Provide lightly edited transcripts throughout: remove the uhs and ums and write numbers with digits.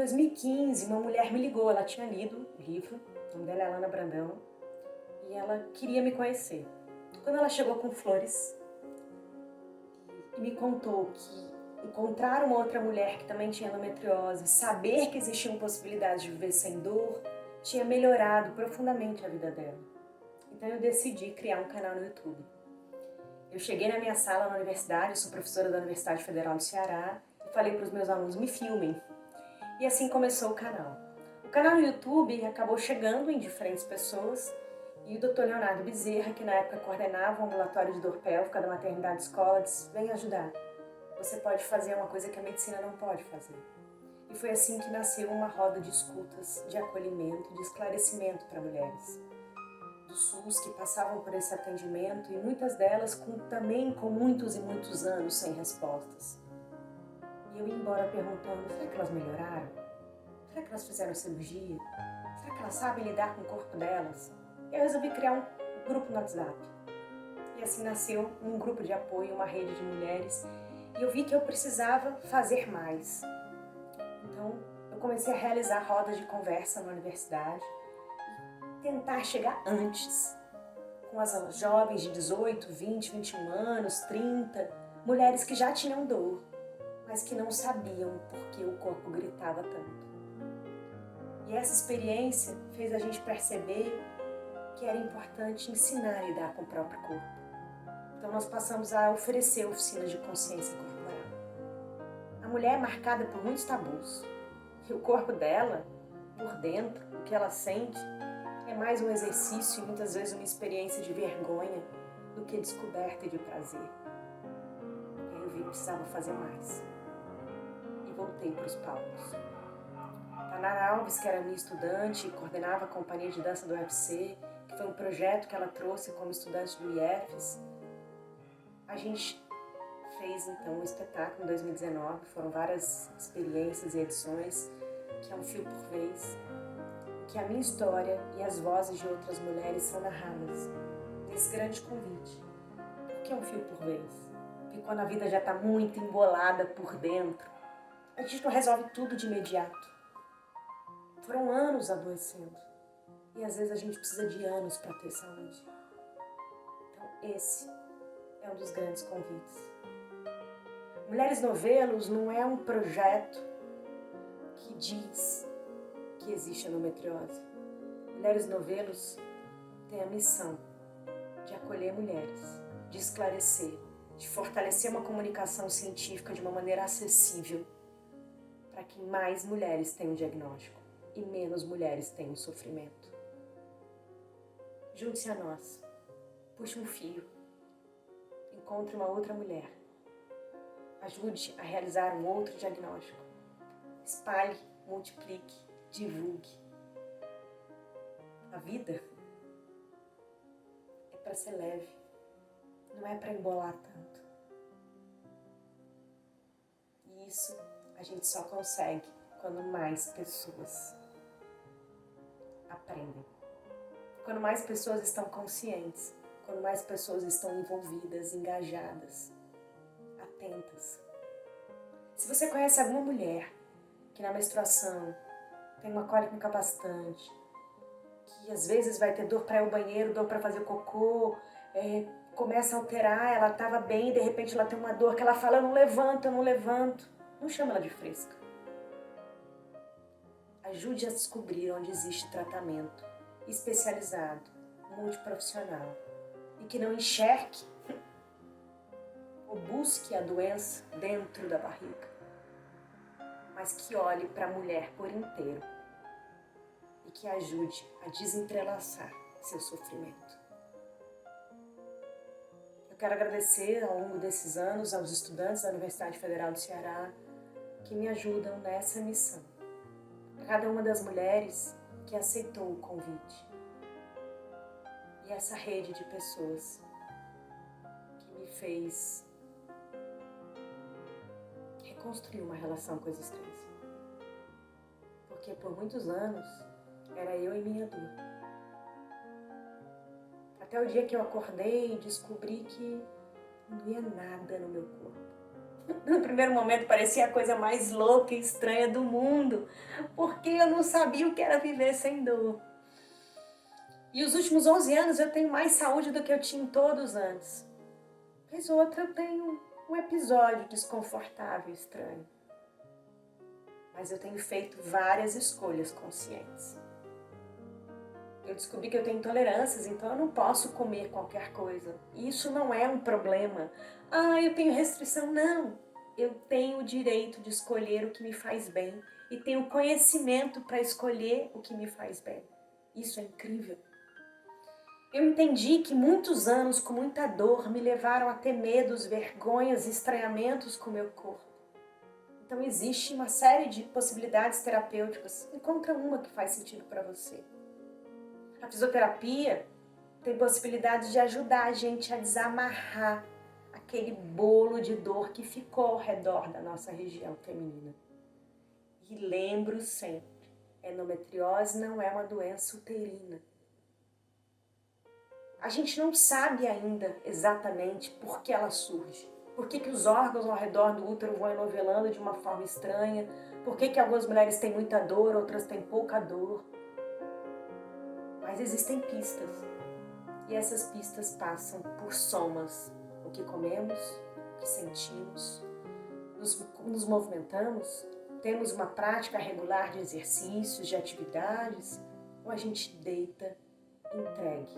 2015, uma mulher me ligou, ela tinha lido o livro, o nome dela é Alana Brandão, e ela queria me conhecer. Quando ela chegou com flores e me contou que encontrar uma outra mulher que também tinha endometriose, saber que existiam possibilidades de viver sem dor, tinha melhorado profundamente a vida dela. Então eu decidi criar um canal no YouTube. Eu cheguei na minha sala na universidade, eu sou professora da Universidade Federal do Ceará, e falei para os meus alunos, me filmem. E assim começou o canal. O canal no YouTube acabou chegando em diferentes pessoas, e o Dr. Leonardo Bezerra, que na época coordenava o ambulatório de dor pélvica da maternidade escola, disse, vem ajudar. Você pode fazer uma coisa que a medicina não pode fazer. E foi assim que nasceu uma roda de escutas, de acolhimento, de esclarecimento para mulheres do SUS que passavam por esse atendimento e muitas delas também com muitos e muitos anos sem respostas. E eu ia embora perguntando, será que elas melhoraram? Será que elas fizeram cirurgia? Será que elas sabem lidar com o corpo delas? E eu resolvi criar um grupo no WhatsApp. E assim nasceu um grupo de apoio, uma rede de mulheres. E eu vi que eu precisava fazer mais. Então eu comecei a realizar rodas de conversa na universidade. Tentar chegar antes, com as jovens de 18, 20, 21 anos, 30, mulheres que já tinham dor, mas que não sabiam por que o corpo gritava tanto. E essa experiência fez a gente perceber que era importante ensinar a lidar com o próprio corpo. Então nós passamos a oferecer oficinas de consciência corporal. A mulher é marcada por muitos tabus, e o corpo dela, por dentro, o que ela sente, é mais um exercício e muitas vezes uma experiência de vergonha do que descoberta e de prazer. E aí eu vi que precisava fazer mais. E voltei para os palcos. Tanara Alves, que era minha estudante e coordenava a companhia de dança do UFC, que foi um projeto que ela trouxe como estudante do IEFES, a gente fez então um espetáculo em 2019, foram várias experiências e edições, que é um fio por vez, que a minha história e as vozes de outras mulheres são narradas nesse grande convite. Por que um fio por vez? Porque quando a vida já está muito embolada por dentro, a gente não resolve tudo de imediato. Foram anos adoecendo e às vezes a gente precisa de anos para ter saúde. Então esse é um dos grandes convites. Mulheres Novelos não é um projeto que diz que existe endometriose. Mulheres Novelos tem a missão de acolher mulheres, de esclarecer, de fortalecer uma comunicação científica de uma maneira acessível para que mais mulheres tenham diagnóstico e menos mulheres tenham sofrimento. Junte-se a nós, puxe um fio, encontre uma outra mulher, ajude a realizar um outro diagnóstico, espalhe, multiplique, divulgue. A vida é para ser leve, não é para embolar tanto. E isso a gente só consegue quando mais pessoas aprendem. Quando mais pessoas estão conscientes, quando mais pessoas estão envolvidas, engajadas, atentas. Se você conhece alguma mulher que na menstruação tem uma cólica incapacitante, que às vezes vai ter dor para ir ao banheiro, dor para fazer cocô, começa a alterar, ela estava bem e de repente ela tem uma dor que ela fala, eu não levanto, não chama ela de fresca. Ajude a descobrir onde existe tratamento especializado, multiprofissional e que não enxergue ou busque a doença dentro da barriga, mas que olhe para a mulher por inteiro e que ajude a desentrelaçar seu sofrimento. Eu quero agradecer ao longo desses anos aos estudantes da Universidade Federal do Ceará que me ajudam nessa missão. A cada uma das mulheres que aceitou o convite. E essa rede de pessoas que me fez reconstruir uma relação com a existência. Porque por muitos anos era eu e minha dor. Até o dia que eu acordei e descobri que não doía nada no meu corpo. No primeiro momento parecia a coisa mais louca e estranha do mundo, porque eu não sabia o que era viver sem dor. E os últimos 11 anos eu tenho mais saúde do que eu tinha em todos antes. Vez ou outra eu tenho um episódio desconfortável e estranho. Mas eu tenho feito várias escolhas conscientes. Eu descobri que eu tenho intolerâncias, então eu não posso comer qualquer coisa. E isso não é um problema. Ah, eu tenho restrição. Não. Eu tenho o direito de escolher o que me faz bem e tenho conhecimento para escolher o que me faz bem. Isso é incrível. Eu entendi que muitos anos com muita dor me levaram a ter medos, vergonhas e estranhamentos com o meu corpo. Então existe uma série de possibilidades terapêuticas. Encontra uma que faz sentido para você. A fisioterapia tem possibilidade de ajudar a gente a desamarrar aquele bolo de dor que ficou ao redor da nossa região feminina. E lembro sempre, endometriose não é uma doença uterina. A gente não sabe ainda exatamente por que ela surge. Por que os órgãos ao redor do útero vão enovelando de uma forma estranha. Por que algumas mulheres têm muita dor, outras têm pouca dor. Mas existem pistas. E essas pistas passam por somas. O que comemos, o que sentimos, nos movimentamos, temos uma prática regular de exercícios, de atividades, ou a gente deita entregue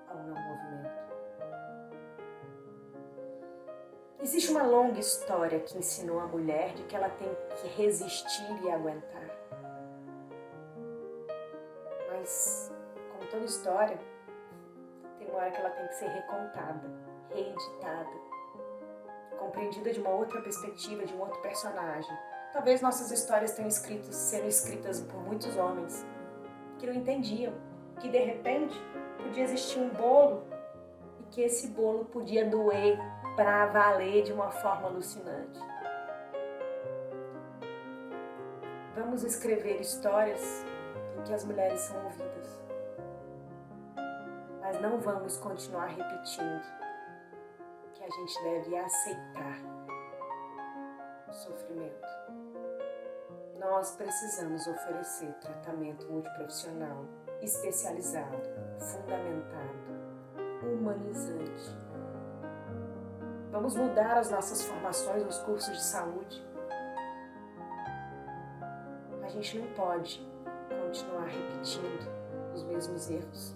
ao não movimento. Existe uma longa história que ensinou a mulher de que ela tem que resistir e aguentar. Mas, como toda história, tem uma hora que ela tem que ser recontada, reeditada, compreendida de uma outra perspectiva, de um outro personagem. Talvez nossas histórias tenham sendo escritas por muitos homens que não entendiam que de repente podia existir um bolo e que esse bolo podia doer para valer de uma forma alucinante. Vamos escrever histórias em que as mulheres são ouvidas, mas não vamos continuar repetindo que a gente deve aceitar o sofrimento. Nós precisamos oferecer tratamento multiprofissional, especializado, fundamentado, humanizante. Vamos mudar as nossas formações nos cursos de saúde. A gente não pode continuar repetindo os mesmos erros.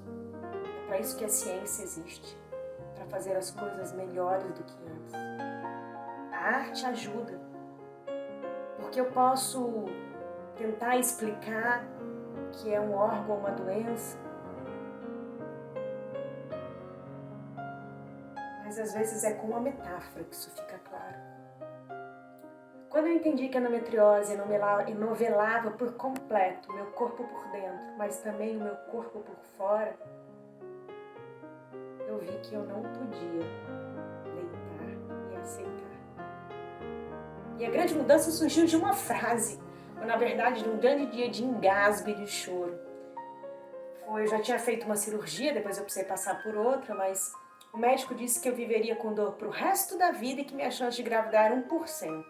É para isso que a ciência existe, para fazer as coisas melhores do que antes. A arte ajuda, porque eu posso tentar explicar que é um órgão ou uma doença, mas às vezes é com uma metáfora que isso fica claro. Quando eu entendi que a endometriose enovelava por completo o meu corpo por dentro, mas também o meu corpo por fora, eu vi que eu não podia deitar e aceitar. E a grande mudança surgiu de uma frase, ou na verdade de um grande dia de engasgo e de choro. Eu já tinha feito uma cirurgia, depois eu precisei passar por outra, mas o médico disse que eu viveria com dor pro resto da vida e que minha chance de engravidar era 1%.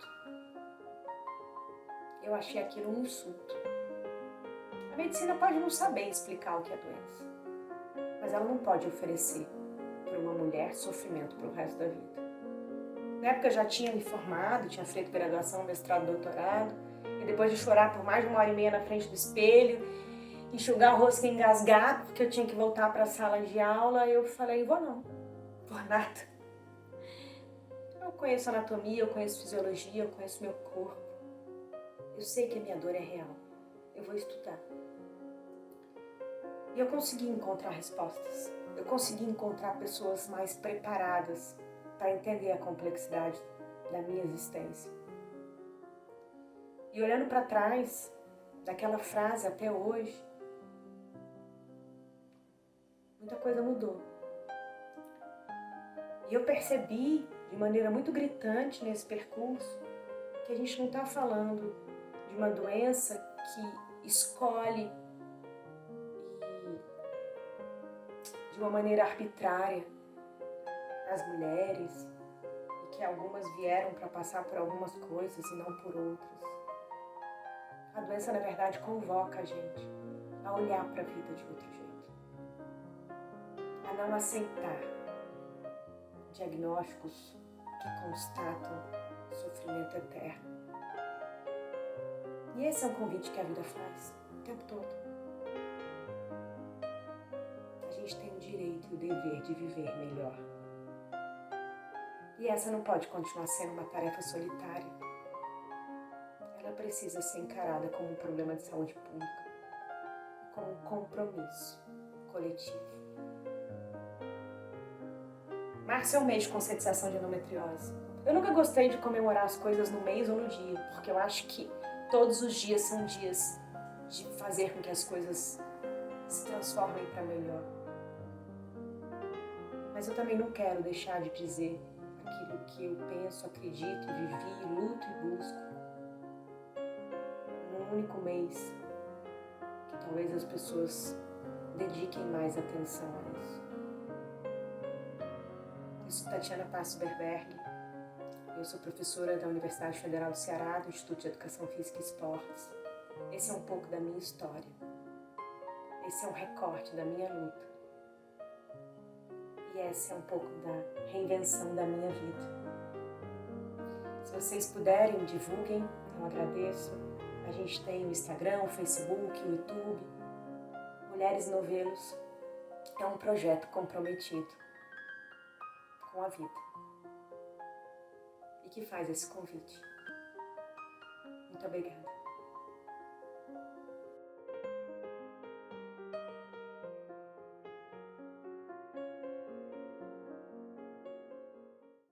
Eu achei aquilo um insulto. A medicina pode não saber explicar o que é doença, mas ela não pode oferecer para uma mulher sofrimento pro resto da vida. Na época eu já tinha me formado, tinha feito graduação, mestrado, doutorado, e depois de chorar por mais de 1h30 na frente do espelho, enxugar o rosto e engasgar, porque eu tinha que voltar para a sala de aula, eu falei, vou não, por nada. Eu conheço anatomia, eu conheço fisiologia, eu conheço meu corpo. Eu sei que a minha dor é real. Eu vou estudar. E eu consegui encontrar respostas. Eu consegui encontrar pessoas mais preparadas para entender a complexidade da minha existência. E olhando para trás, daquela frase até hoje, muita coisa mudou. E eu percebi, de maneira muito gritante nesse percurso, que a gente não está falando de uma doença que escolhe de uma maneira arbitrária as mulheres e que algumas vieram para passar por algumas coisas e não por outras. A doença, na verdade, convoca a gente a olhar para a vida de outro jeito, a não aceitar diagnósticos que constatam sofrimento eterno. E esse é um convite que a vida faz o tempo todo. A gente tem o direito e o dever de viver melhor. E essa não pode continuar sendo uma tarefa solitária. Ela precisa ser encarada como um problema de saúde pública, como um compromisso coletivo. Março é um mês de conscientização de endometriose. Eu nunca gostei de comemorar as coisas no mês ou no dia, porque eu acho que todos os dias são dias de fazer com que as coisas se transformem para melhor. Mas eu também não quero deixar de dizer aquilo que eu penso, acredito, vivi, luto e busco num único mês, que talvez as pessoas dediquem mais atenção a isso. Eu sou Tatiana Passo Berberg, eu sou professora da Universidade Federal do Ceará, do Instituto de Educação Física e Esportes. Esse é um pouco da minha história, esse é um recorte da minha luta. E essa é um pouco da reinvenção da minha vida. Se vocês puderem, divulguem, eu agradeço. A gente tem o Instagram, o Facebook, o YouTube. Mulheres Novelos é um projeto comprometido com a vida e que faz esse convite. Muito obrigada.